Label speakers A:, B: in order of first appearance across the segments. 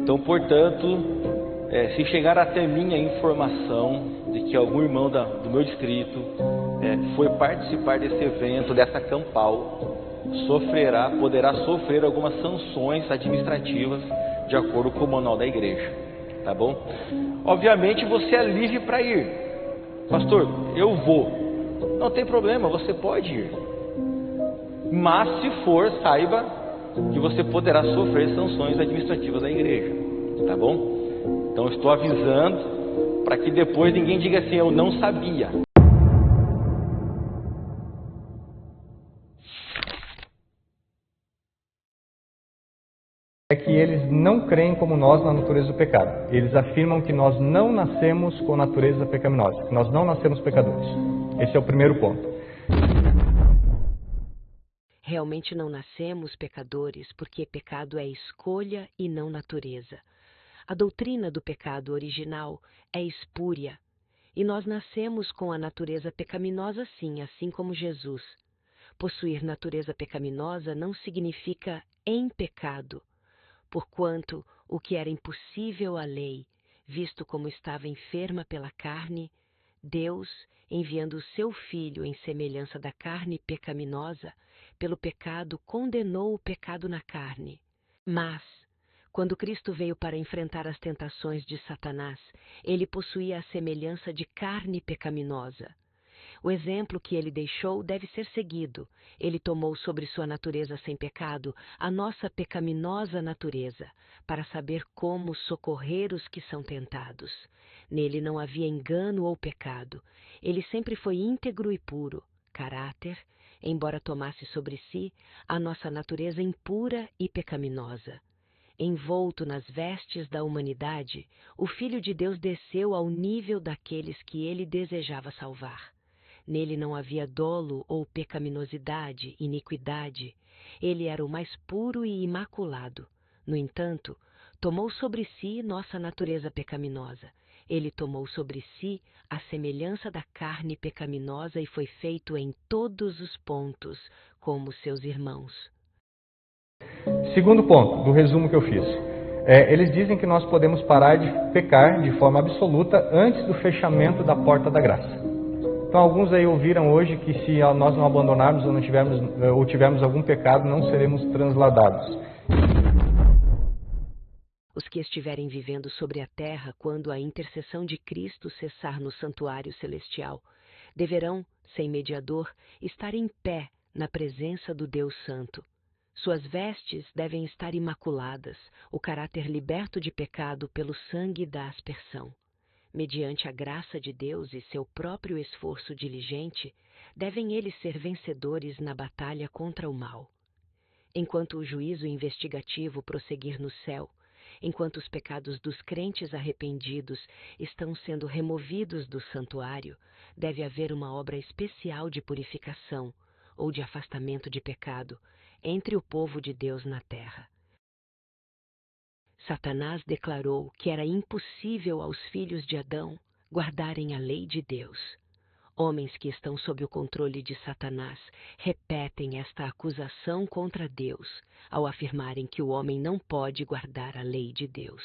A: Então, portanto, se chegar até mim a informação de que algum irmão do meu distrito foi participar desse evento, dessa campal, poderá sofrer algumas sanções administrativas de acordo com o manual da igreja, tá bom? Obviamente você é livre para ir. Pastor, eu vou. Não tem problema, você pode ir. Mas se for, saiba que você poderá sofrer sanções administrativas da igreja, tá bom? Então estou avisando para que depois ninguém diga assim, eu não sabia.
B: É que eles não creem como nós na natureza do pecado. Eles afirmam que nós não nascemos com a natureza pecaminosa, que nós não nascemos pecadores. Esse é o primeiro ponto.
C: Realmente não nascemos pecadores, porque pecado é escolha e não natureza. A doutrina do pecado original é espúria, e nós nascemos com a natureza pecaminosa sim, assim como Jesus. Possuir natureza pecaminosa não significa em pecado, porquanto o que era impossível à lei, visto como estava enferma pela carne, Deus, enviando o seu Filho em semelhança da carne pecaminosa, pelo pecado condenou o pecado na carne. Mas, quando Cristo veio para enfrentar as tentações de Satanás, ele possuía a semelhança de carne pecaminosa. O exemplo que ele deixou deve ser seguido. Ele tomou sobre sua natureza sem pecado a nossa pecaminosa natureza, para saber como socorrer os que são tentados. Nele não havia engano ou pecado. Ele sempre foi íntegro e puro, caráter, embora tomasse sobre si a nossa natureza impura e pecaminosa. Envolto nas vestes da humanidade, o Filho de Deus desceu ao nível daqueles que ele desejava salvar. Nele não havia dolo ou pecaminosidade, iniquidade. Ele era o mais puro e imaculado. No entanto, tomou sobre si nossa natureza pecaminosa. Ele tomou sobre si a semelhança da carne pecaminosa e foi feito em todos os pontos, como seus irmãos.
B: Segundo ponto, do resumo que eu fiz. Eles dizem que nós podemos parar de pecar de forma absoluta antes do fechamento da porta da graça. Então alguns aí ouviram hoje que se nós não abandonarmos ou tivermos algum pecado, não seremos transladados.
C: Os que estiverem vivendo sobre a terra quando a intercessão de Cristo cessar no santuário celestial, deverão, sem mediador, estar em pé na presença do Deus Santo. Suas vestes devem estar imaculadas, o caráter liberto de pecado pelo sangue da aspersão. Mediante a graça de Deus e seu próprio esforço diligente, devem eles ser vencedores na batalha contra o mal. Enquanto o juízo investigativo prosseguir no céu, enquanto os pecados dos crentes arrependidos estão sendo removidos do santuário, deve haver uma obra especial de purificação ou de afastamento de pecado entre o povo de Deus na terra. Satanás declarou que era impossível aos filhos de Adão guardarem a lei de Deus. Homens que estão sob o controle de Satanás repetem esta acusação contra Deus ao afirmarem que o homem não pode guardar a lei de Deus.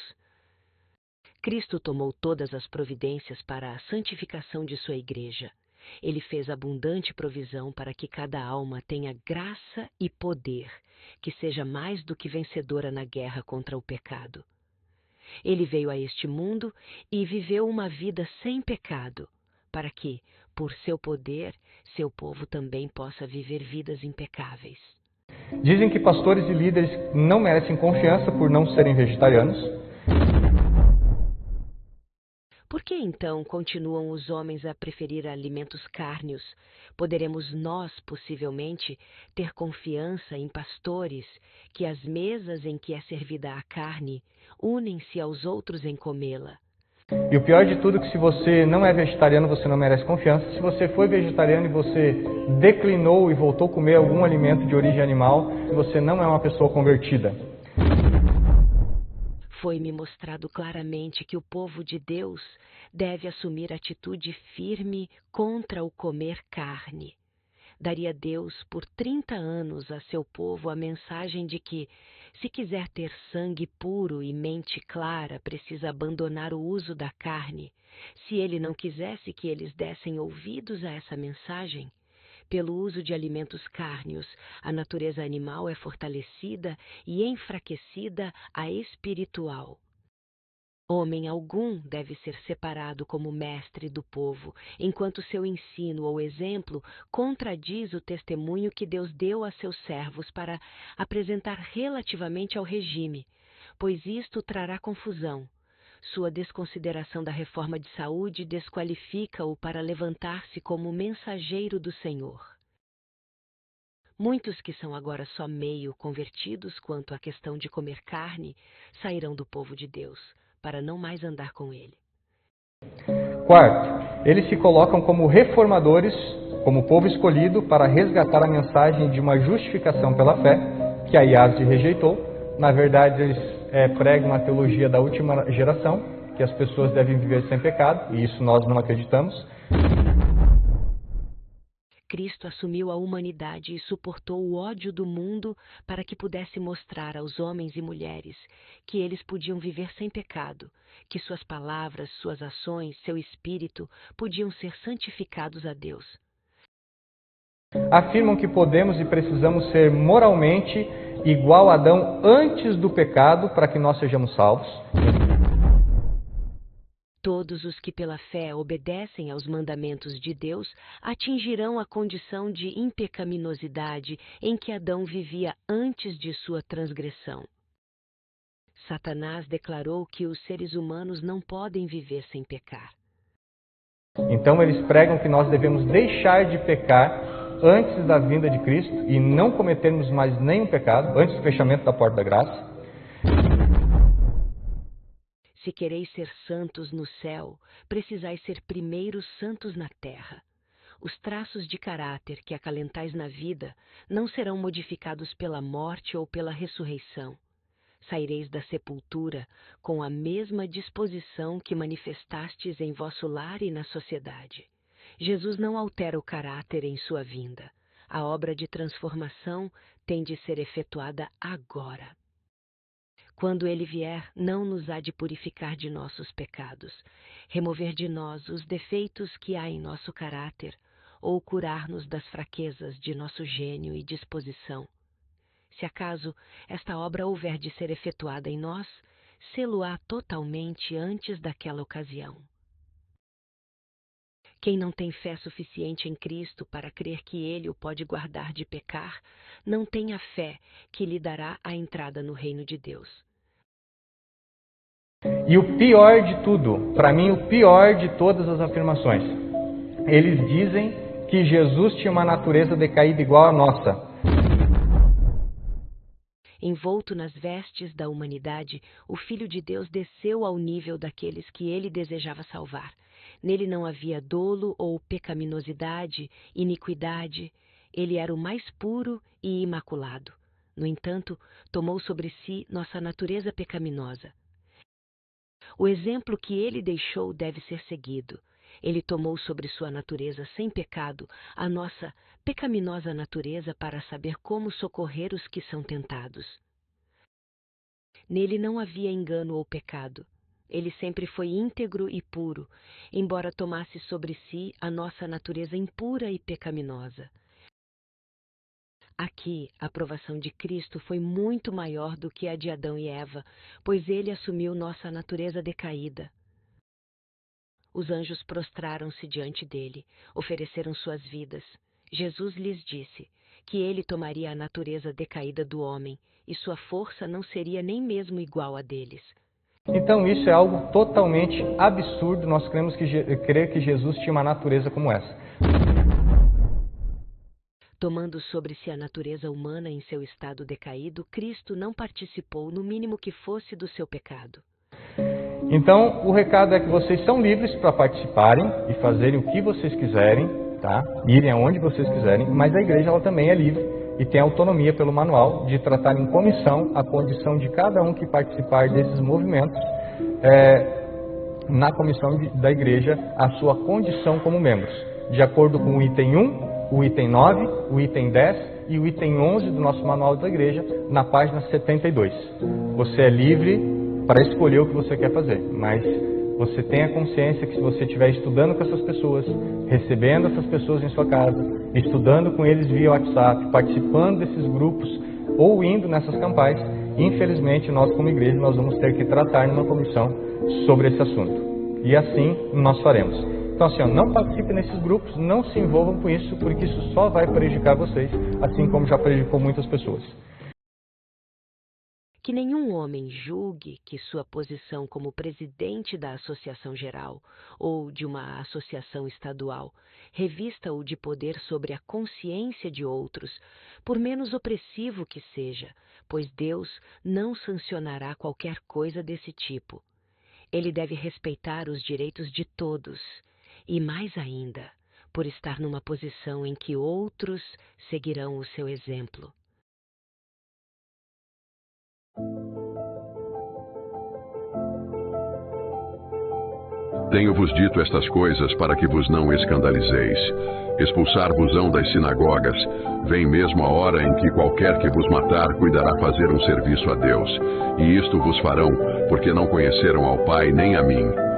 C: Cristo tomou todas as providências para a santificação de sua igreja. Ele fez abundante provisão para que cada alma tenha graça e poder, que seja mais do que vencedora na guerra contra o pecado. Ele veio a este mundo e viveu uma vida sem pecado, para que, por seu poder, seu povo também possa viver vidas impecáveis.
B: Dizem que pastores e líderes não merecem confiança por não serem vegetarianos.
C: Por que então continuam os homens a preferir alimentos cárneos? Poderemos nós, possivelmente, ter confiança em pastores que as mesas em que é servida a carne unem-se aos outros em comê-la?
B: E o pior de tudo é que se você não é vegetariano, você não merece confiança. Se você foi vegetariano e você declinou e voltou a comer algum alimento de origem animal, você não é uma pessoa convertida.
C: Foi-me mostrado claramente que o povo de Deus deve assumir atitude firme contra o comer carne. Daria Deus por 30 anos a seu povo a mensagem de que, Se quiser ter sangue puro e mente clara, precisa abandonar o uso da carne. Se ele não quisesse que eles dessem ouvidos a essa mensagem, pelo uso de alimentos cárneos, a natureza animal é fortalecida e enfraquecida a espiritual. Homem algum deve ser separado como mestre do povo, enquanto seu ensino ou exemplo contradiz o testemunho que Deus deu a seus servos para apresentar relativamente ao regime, pois isto trará confusão. Sua desconsideração da reforma de saúde desqualifica-o para levantar-se como mensageiro do Senhor. Muitos que são agora só meio convertidos quanto à questão de comer carne sairão do povo de Deus, para não mais andar com ele.
B: Quarto, eles se colocam como reformadores, como povo escolhido para resgatar a mensagem de uma justificação pela fé, que a IASD rejeitou. Na verdade, eles pregam uma teologia da última geração, que as pessoas devem viver sem pecado, e isso nós não acreditamos.
C: Cristo assumiu a humanidade e suportou o ódio do mundo para que pudesse mostrar aos homens e mulheres que eles podiam viver sem pecado, que suas palavras, suas ações, seu espírito podiam ser santificados a Deus.
B: Afirmam que podemos e precisamos ser moralmente igual a Adão antes do pecado para que nós sejamos salvos.
C: Todos os que pela fé obedecem aos mandamentos de Deus atingirão a condição de impecaminosidade em que Adão vivia antes de sua transgressão. Satanás declarou que os seres humanos não podem viver sem pecar.
B: Então eles pregam que nós devemos deixar de pecar antes da vinda de Cristo e não cometermos mais nenhum pecado antes do fechamento da porta da graça.
C: Se quereis ser santos no céu, precisais ser primeiro santos na terra. Os traços de caráter que acalentais na vida não serão modificados pela morte ou pela ressurreição. Saireis da sepultura com a mesma disposição que manifestastes em vosso lar e na sociedade. Jesus não altera o caráter em sua vinda. A obra de transformação tem de ser efetuada agora. Quando ele vier, não nos há de purificar de nossos pecados, remover de nós os defeitos que há em nosso caráter, ou curar-nos das fraquezas de nosso gênio e disposição. Se acaso esta obra houver de ser efetuada em nós, sê-lo-á totalmente antes daquela ocasião. Quem não tem fé suficiente em Cristo para crer que Ele o pode guardar de pecar, não tem a fé que lhe dará a entrada no reino de Deus.
B: E o pior de tudo, para mim o pior de todas as afirmações, eles dizem que Jesus tinha uma natureza decaída igual à nossa.
C: Envolto nas vestes da humanidade, o Filho de Deus desceu ao nível daqueles que ele desejava salvar. Nele não havia dolo ou pecaminosidade, iniquidade. Ele era o mais puro e imaculado. No entanto, tomou sobre si nossa natureza pecaminosa. O exemplo que ele deixou deve ser seguido. Ele tomou sobre sua natureza sem pecado a nossa pecaminosa natureza para saber como socorrer os que são tentados. Nele não havia engano ou pecado. Ele sempre foi íntegro e puro, embora tomasse sobre si a nossa natureza impura e pecaminosa. Aqui, a provação de Cristo foi muito maior do que a de Adão e Eva, pois ele assumiu nossa natureza decaída. Os anjos prostraram-se diante dele, ofereceram suas vidas. Jesus lhes disse que ele tomaria a natureza decaída do homem e sua força não seria nem mesmo igual a deles.
B: Então isso é algo totalmente absurdo, nós crer que Jesus tinha uma natureza como essa.
C: Tomando sobre si a natureza humana em seu estado decaído, Cristo não participou, no mínimo que fosse, do seu pecado.
B: Então, o recado é que vocês são livres para participarem e fazerem o que vocês quiserem, tá? Irem aonde vocês quiserem, mas a igreja ela também é livre e tem autonomia pelo manual de tratar em comissão a condição de cada um que participar desses movimentos, na comissão da igreja, a sua condição como membros, de acordo com o item 1, o item 9, o item 10 e o item 11 do nosso Manual da Igreja, na página 72. Você é livre para escolher o que você quer fazer, mas você tenha consciência que se você estiver estudando com essas pessoas, recebendo essas pessoas em sua casa, estudando com eles via WhatsApp, participando desses grupos ou indo nessas campais, infelizmente nós como igreja nós vamos ter que tratar numa comissão sobre esse assunto. E assim nós faremos. Então assim, não participe nesses grupos, não se envolvam com isso, porque isso só vai prejudicar vocês, assim como já prejudicou muitas pessoas.
C: Que nenhum homem julgue que sua posição como presidente da Associação Geral ou de uma associação estadual revista-o de poder sobre a consciência de outros, por menos opressivo que seja, pois Deus não sancionará qualquer coisa desse tipo. Ele deve respeitar os direitos de todos, e mais ainda, por estar numa posição em que outros seguirão o seu exemplo.
D: Tenho-vos dito estas coisas para que vos não escandalizeis. Expulsar-vos-ão das sinagogas. Vem mesmo a hora em que qualquer que vos matar cuidará fazer um serviço a Deus. E isto vos farão, porque não conheceram ao Pai nem a mim.